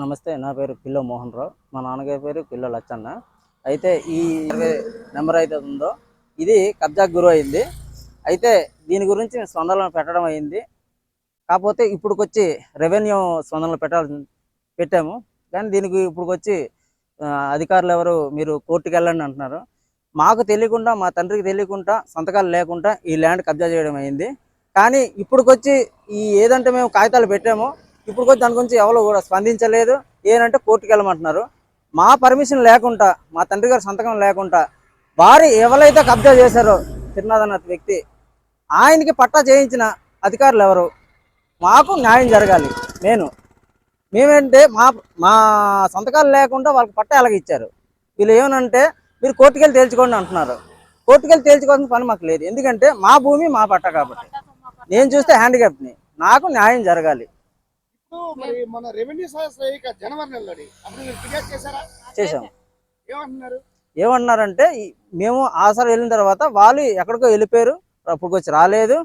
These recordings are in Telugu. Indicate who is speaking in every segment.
Speaker 1: నమస్తే. నా పేరు పిల్ల మోహన్ రావు. మా నాన్నగారి పేరు పిల్ల లచ్చన్న. అయితే ఈ నెంబర్ అయితే ఉందో ఇది కబ్జాకు గురైంది. అయితే దీని గురించి స్పందనలు పెట్టడం అయింది. కాకపోతే ఇప్పుడుకొచ్చి రెవెన్యూ స్పందనలు పెట్టాము. కానీ దీనికి ఇప్పుడుకొచ్చి అధికారులు ఎవరు మీరు కోర్టుకి వెళ్ళండి అంటున్నారు. మాకు తెలియకుండా, మా తండ్రికి తెలియకుండా, సంతకాలు లేకుండా ఈ ల్యాండ్ కబ్జా చేయడం అయింది. కానీ ఇప్పుడుకొచ్చి ఏదంటే మేము కాగితాలు పెట్టామో ఇప్పుడుకొచ్చి దాని గురించి ఎవరు కూడా స్పందించలేదు. ఏంటంటే కోర్టుకి వెళ్ళమంటున్నారు. మా పర్మిషన్ లేకుండా, మా తండ్రి గారి సంతకం లేకుండా వారు ఎవరైతే కబ్జా చేశారో తిరునాథనాథ్ వ్యక్తి ఆయనకి పట్టా చేయించిన అధికారులు ఎవరు? మాకు న్యాయం జరగాలి. మేమేంటే మా సంతకాలు లేకుండా వాళ్ళకి పట్టా ఎలాగ ఇచ్చారు? వీళ్ళు ఏమనంటే మీరు కోర్టుకి వెళ్ళి తేల్చుకోండి అంటున్నారు. కోర్టుకి వెళ్ళి తేల్చుకోవాల్సిన పని మాకు లేదు. ఎందుకంటే మా భూమి మా పట్టా కాబట్టి. నేను చూస్తే హ్యాండిక్యాప్ని, నాకు న్యాయం జరగాలి. చేసాం. ఏమన్నారంటే మేము ఆసారి వెళ్ళిన తర్వాత వాళ్ళు ఎక్కడికో వెళ్ళిపోయారు, అప్పుడు వచ్చి రాలేదు,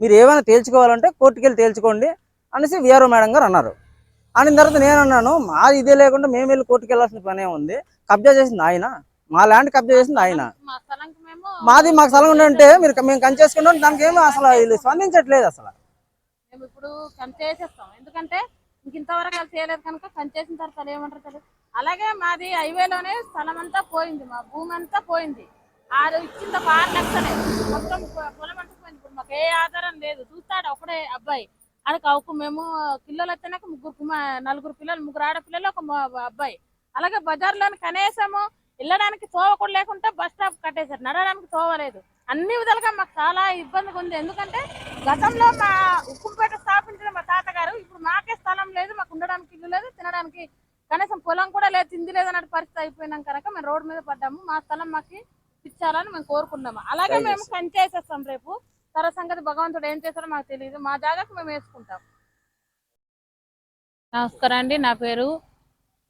Speaker 1: మీరు ఏమైనా తేల్చుకోవాలంటే కోర్టుకి వెళ్ళి తేల్చుకోండి అనేసి విఆర్ఓ మేడం గారు అన్నారు. అన్న తర్వాత నేను అన్నాను, మా ఇదే లేకుండా మేము వెళ్ళి కోర్టుకి వెళ్ళాల్సిన పనే ఉంది. కబ్జా చేసింది ఆయన, మా ల్యాండ్ కబ్జా చేసింది ఆయన. మాకు స్థలం ఉందంటే మేము కంచేసుకుంటాం, దానికి ఏమో అసలు వీళ్ళు స్పందించట్లేదు. అసలు
Speaker 2: మేము ఇప్పుడు కంచేసేస్తాం, ఎందుకంటే ఇంతవరకు అది చేయలేదు కనుక కంచేసిన తర్వాత ఏమంటారు. అలాగే మాది హైవేలోనే స్థలం అంతా పోయింది, మా భూమి అంతా పోయింది. ఆరు ఇచ్చింది ఒక 6 లక్షలే, మొత్తం పొలం అంతా పోయింది. ఇప్పుడు మాకు ఏ ఆధారం లేదు. చూస్తాడు ఒకడే అబ్బాయి, అక్కడికి అవుకు మేము పిల్లలు వచ్చినాక నలుగురు పిల్లలు, 3 ఆడపిల్లలు, ఒక అబ్బాయి. అలాగే బజార్లోని కనీసము వెళ్ళడానికి తోవ కూడా లేకుండా బస్ స్టాప్ కట్టేశారు, నడవడానికి తోవలేదు. అన్ని విధాలుగా మాకు చాలా ఇబ్బందిగా ఉంది. ఎందుకంటే గతంలో మా ఉక్కుంపేట స్థాపించిన మా తాతగారు, ఇప్పుడు మాకే స్థలం లేదు, మాకు ఉండడానికి ఇల్లు లేదు, తినడానికి కనీసం పొలం కూడా లేదు, తిండి లేదు అన్నట్టు పరిస్థితి అయిపోయినాం కనుక మేము రోడ్డు మీద పడ్డాము. మా స్థలం మాకు ఇచ్చారని మేము కోరుకున్నాము. అలాగే మేము కంచేసేస్తాం. రేపు తర సంగతి భగవంతుడు ఏం చేస్తారో మాకు తెలియదు. మా జాగాకు మేము వేసుకుంటాం. నమస్కారం అండి, నా పేరు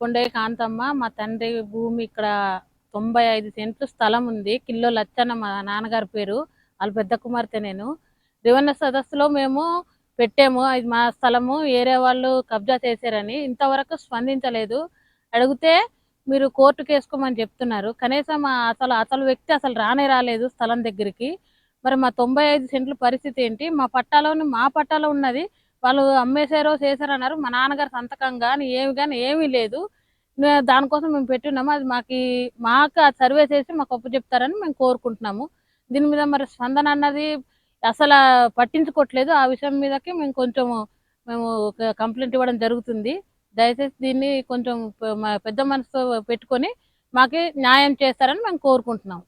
Speaker 2: కొండయ్య కాంతమ్మ. మా తండ్రి భూమి ఇక్కడ 95 సెంట్లు స్థలం ఉంది. కిల్లో లచ్చన్న మా నాన్నగారి పేరు, వాళ్ళ పెద్ద కుమార్తె నేను. రెవెన్యూ సదస్సులో మేము పెట్టాము, ఇది మా స్థలము వేరే వాళ్ళు కబ్జా చేశారని. ఇంతవరకు స్పందించలేదు. అడిగితే మీరు కోర్టుకు వేసుకోమని చెప్తున్నారు. కనీసం అసలు వ్యక్తి అసలు రాలేదు స్థలం దగ్గరికి. మరి మా 95 సెంట్ల పరిస్థితి ఏంటి? మా పట్టాలో ఉన్నది వాళ్ళు అమ్మేశారో చేశారన్నారు. మా నాన్నగారి సంతకం కానీ ఏమీ లేదు. దానికోసం మేము పెట్టున్నాము. అది మాకు సర్వే చేసి మాకు అప్పు చెప్తారని మేము కోరుకుంటున్నాము. దీని మీద మరి స్పందన అన్నది అసలు పట్టించుకోవట్లేదు. ఆ విషయం మీదకి మేము కంప్లైంట్ ఇవ్వడం జరుగుతుంది. దయచేసి దీన్ని కొంచెం పెద్ద మనసుతో పెట్టుకొని మాకు న్యాయం చేస్తారని మేము కోరుకుంటున్నాం.